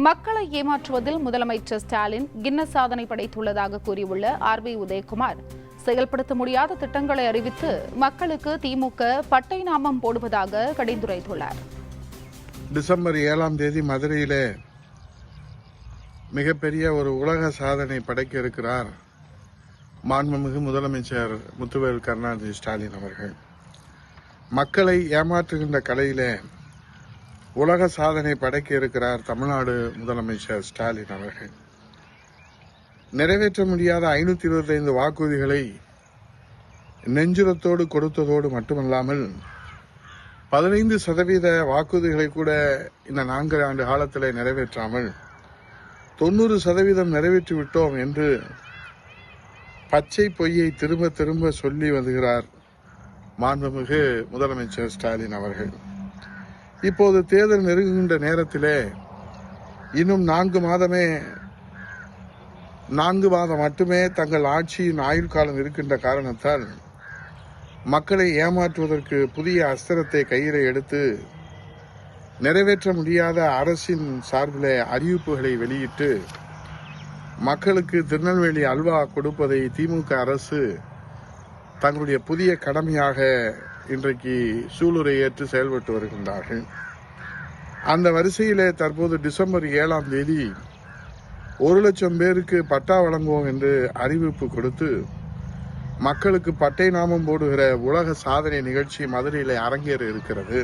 மக்களை ஏமாற்றுவதில் முதலமைச்சர் ஸ்டாலின் கின்னஸ் சாதனை படைத்துள்ளதாக கூறியுள்ள ஆர்.பி. உதயகுமார், செயல்படுத்த முடியாத திட்டங்களை அறிவித்து மக்களுக்கு திமுக பட்டை நாமம் போடுவதாக கடிந்துரைத்துள்ளார். டிசம்பர் 7ஆம் தேதி மதுரையிலே மிகப்பெரிய ஒரு உலக சாதனை படைக்க இருக்கிறார் மாண்புமிகு முதலமைச்சர் முத்துவேல் கருணாநிதி ஸ்டாலின் அவர்கள். மக்களை ஏமாற்றுகின்ற கலையிலே உலக சாதனை படைக்க இருக்கிறார் தமிழ்நாடு முதலமைச்சர் ஸ்டாலின் அவர்கள். நிறைவேற்ற முடியாத 525 வாக்குறுதிகளை நெஞ்சுரத்தோடு கொடுத்ததோடு மட்டுமல்லாமல் 15% வாக்குறுதிகளை கூட இந்த 4 ஆண்டு காலத்தில் நிறைவேற்றாமல் 90% நிறைவேற்றிவிட்டோம் என்று பச்சை பொய்யை திரும்ப திரும்ப சொல்லி வருகிறார் மாண்புமிகு முதலமைச்சர் ஸ்டாலின் அவர்கள். இப்போது தேர்தல் நெருங்குகின்ற நேரத்திலே இன்னும் 4 மாதம் மட்டுமே தங்கள் ஆட்சியின் ஆயுள் காலம் இருக்கின்ற காரணத்தால் மக்களை ஏமாற்றுவதற்கு புதிய அஸ்திரத்தை கையிலே எடுத்து நிறைவேற்ற முடியாத அரசின் சார்பிலே அறிவிப்புகளை வெளியிட்டு மக்களுக்கு திருநெல்வேலி அல்வா கொடுப்பதை திமுக அரசு தங்களுடைய புதிய கடமையாக இன்றைக்கு சூளுரை ஏற்று செயல்பட்டு வருகின்றார்கள். அந்த வரிசையிலே தற்போது டிசம்பர் 7ஆம் தேதி 1 லட்சம் பேருக்கு பட்டா வழங்குவோம் என்று அறிவிப்பு கொடுத்து மக்களுக்கு பட்டை நாமம் போடுகிற உலக சாதனை நிகழ்ச்சி மதுரையிலே அரங்கேற இருக்கிறது.